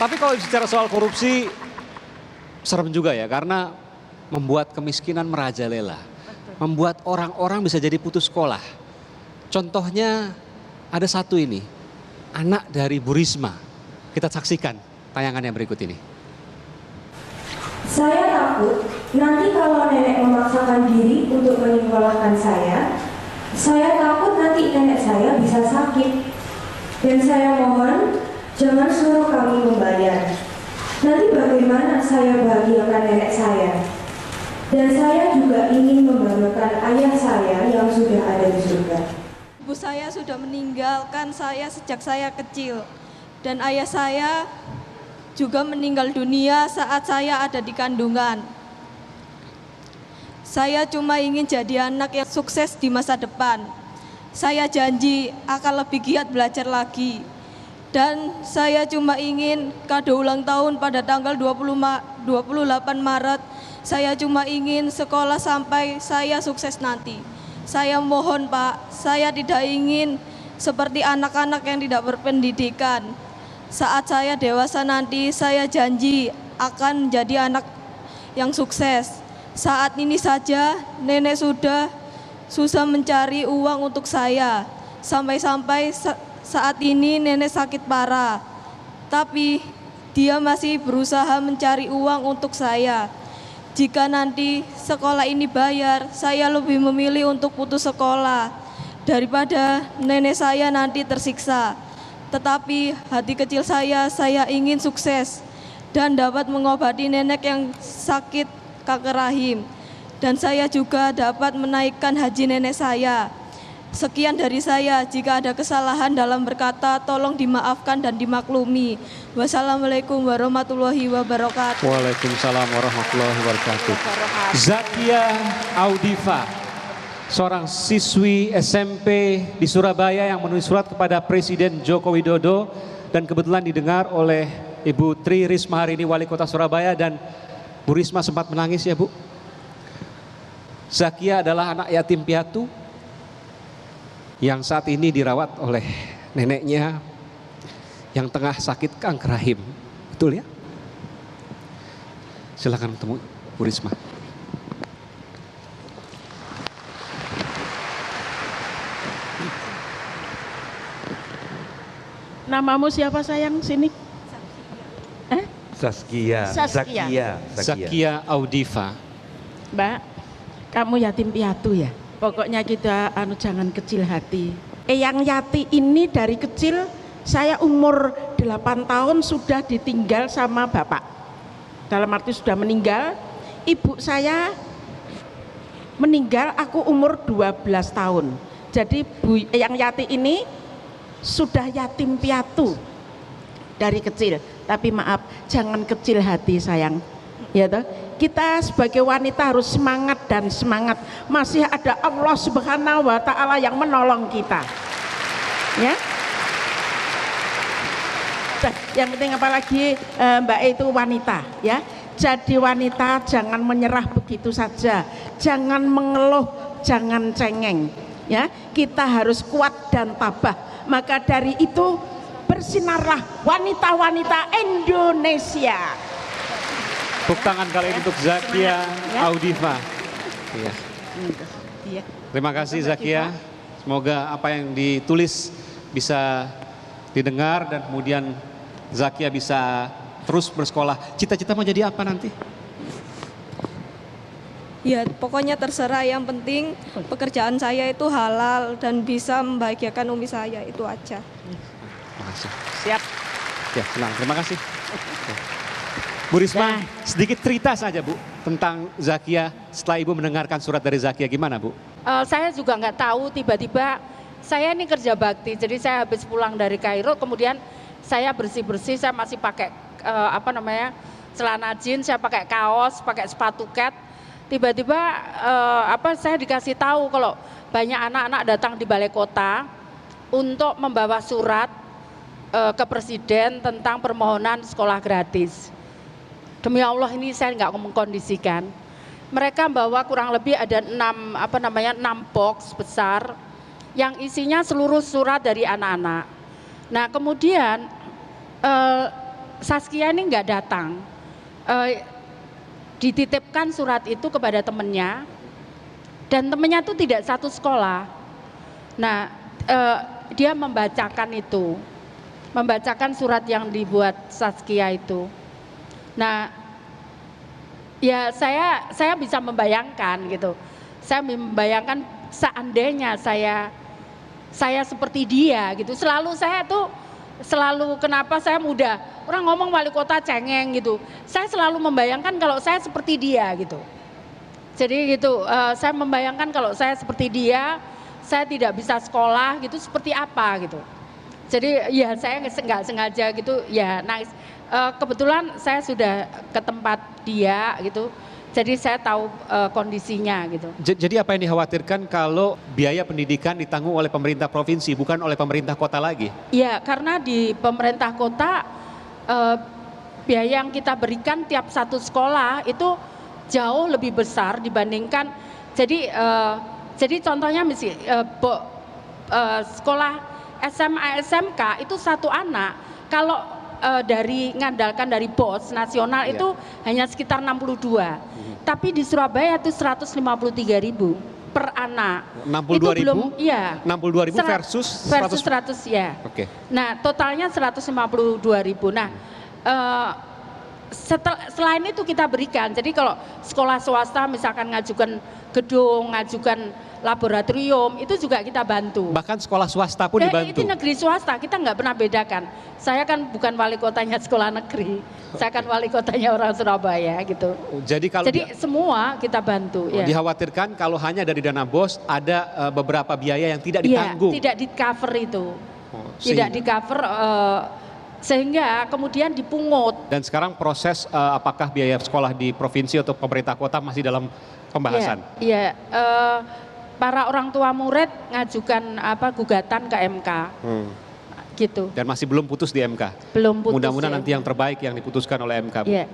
Tapi kalau bicara soal korupsi, serem juga ya, karena membuat kemiskinan merajalela. Membuat orang-orang bisa jadi putus sekolah. Contohnya ada satu ini, anak dari Bu Risma. Kita saksikan tayangan yang berikut ini. Saya takut nanti kalau nenek memaksakan diri untuk menyekolahkan saya takut nanti nenek saya bisa sakit. Dan saya mohon jangan suruh kami membayar. Nanti bagaimana saya bahagiakan nenek saya? Dan saya juga ingin membanggakan ayah saya yang sudah ada di surga. Ibu saya sudah meninggalkan saya sejak saya kecil. Dan ayah saya juga meninggal dunia saat saya ada di kandungan. Saya cuma ingin jadi anak yang sukses di masa depan. Saya janji akan lebih giat belajar lagi. Dan saya cuma ingin kado ulang tahun pada tanggal 28 Maret. Saya cuma ingin sekolah sampai saya sukses nanti. Saya mohon Pak, saya tidak ingin seperti anak-anak yang tidak berpendidikan. Saat saya dewasa nanti, saya janji akan menjadi anak yang sukses. Saat ini saja nenek sudah susah mencari uang untuk saya. Sampai-sampai saat ini nenek sakit parah. Tapi dia masih berusaha mencari uang untuk saya. Jika nanti sekolah ini bayar, saya lebih memilih untuk putus sekolah daripada nenek saya nanti tersiksa. Tetapi hati kecil saya ingin sukses dan dapat mengobati nenek yang sakit kanker rahim. Dan saya juga dapat menaikkan haji nenek saya. Sekian dari saya, jika ada kesalahan dalam berkata, tolong dimaafkan dan dimaklumi. Wassalamualaikum warahmatullahi wabarakatuh. Waalaikumsalam warahmatullahi wabarakatuh. Zakia Audifa, seorang siswi SMP di Surabaya yang menulis surat kepada Presiden Joko Widodo dan kebetulan didengar oleh Ibu Tri Risma hari ini, Wali Kota Surabaya, dan Bu Risma sempat menangis ya Bu. Zakia adalah anak yatim piatu yang saat ini dirawat oleh neneknya yang tengah sakit kanker rahim. Betul ya? Silakan ketemu Bu Risma. Namamu siapa sayang sini? Zakia Audifa. Mbak, kamu yatim piatu ya? Pokoknya kita jangan kecil hati. Eyang Yati ini dari kecil, saya umur 8 tahun sudah ditinggal sama bapak. Dalam arti sudah meninggal. Ibu saya meninggal aku umur 12 tahun. Jadi Bu Eyang Yati ini sudah yatim piatu dari kecil. Tapi maaf, jangan kecil hati sayang. Ya toh? Kita sebagai wanita harus semangat dan semangat. Masih ada Allah Subhanahu wa taala yang menolong kita. Ya. Yang penting apalagi Mbak itu wanita, ya. Jadi wanita jangan menyerah begitu saja. Jangan mengeluh, jangan cengeng. Ya, kita harus kuat dan tabah. Maka dari itu bersinarlah wanita-wanita Indonesia. Tepuk tangan kali ini untuk Zakia Audifa. Iya. Terima kasih Zakia. Semoga apa yang ditulis bisa didengar dan kemudian Zakia bisa terus bersekolah. Cita-cita mau jadi apa nanti? Ya pokoknya terserah, yang penting pekerjaan saya itu halal dan bisa membahagiakan umi saya, itu aja. Terima kasih. Siap. Ya, senang. Terima kasih. Bu Risma, sedikit cerita saja Bu tentang Zakia setelah Ibu mendengarkan surat dari Zakia, gimana Bu? Saya juga nggak tahu, tiba-tiba saya ini kerja bakti, jadi saya habis pulang dari Kairo, kemudian saya bersih-bersih, saya masih pakai celana jeans, saya pakai kaos, pakai sepatu cat. Tiba-tiba saya dikasih tahu kalau banyak anak-anak datang di balai kota untuk membawa surat ke presiden tentang permohonan sekolah gratis. Demi Allah ini saya nggak mengkondisikan. Mereka bawa kurang lebih ada 6 box besar yang isinya seluruh surat dari anak-anak. Nah kemudian Saskia ini nggak datang, dititipkan surat itu kepada temennya, dan temennya itu tidak satu sekolah. Nah, dia membacakan itu, membacakan surat yang dibuat Saskia itu. Nah, ya saya bisa membayangkan gitu. Saya membayangkan seandainya saya seperti dia gitu. Selalu kenapa saya muda, orang ngomong wali kota cengeng gitu. Saya selalu membayangkan kalau saya seperti dia gitu. Jadi gitu, saya membayangkan kalau saya seperti dia, saya tidak bisa sekolah gitu, seperti apa gitu. Jadi ya saya nggak sengaja gitu ya nangis. Kebetulan saya sudah ke tempat dia gitu, jadi saya tahu kondisinya gitu. Jadi apa yang dikhawatirkan kalau biaya pendidikan ditanggung oleh pemerintah provinsi, bukan oleh pemerintah kota lagi? Iya, karena di pemerintah kota biaya yang kita berikan tiap satu sekolah itu jauh lebih besar dibandingkan. Jadi contohnya sekolah SMA SMK itu satu anak kalau ngandalkan dari BOS nasional itu hanya sekitar 62. Tapi di Surabaya itu 153.000 per anak. 62.000? Iya. 62.000 versus 100 ya. Oke. Nah, totalnya 152.000. Nah, selain itu kita berikan. Jadi kalau sekolah swasta misalkan ngajukan gedung, ngajukan laboratorium, itu juga kita bantu. Bahkan sekolah swasta pun dibantu. Itu negeri swasta, kita nggak pernah bedakan. Saya kan bukan wali kotanya sekolah negeri, saya kan wali kotanya orang Surabaya gitu. Jadi semua kita bantu. Ya. Dikhawatirkan kalau hanya dari dana BOS ada beberapa biaya yang tidak ditanggung. Ya, tidak di cover itu, tidak di cover. Sehingga kemudian dipungut. Dan sekarang proses apakah biaya sekolah di provinsi atau pemerintah kota masih dalam pembahasan? Iya, para orang tua murid ngajukan gugatan ke MK. Gitu. Dan masih belum putus di MK? Belum putus. Mudah-mudahan nanti yang terbaik yang diputuskan oleh MK. Iya.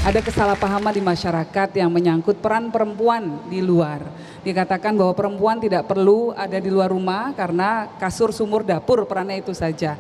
Ada kesalahpahaman di masyarakat yang menyangkut peran perempuan di luar. Dikatakan bahwa perempuan tidak perlu ada di luar rumah karena kasur, sumur, dapur perannya itu saja.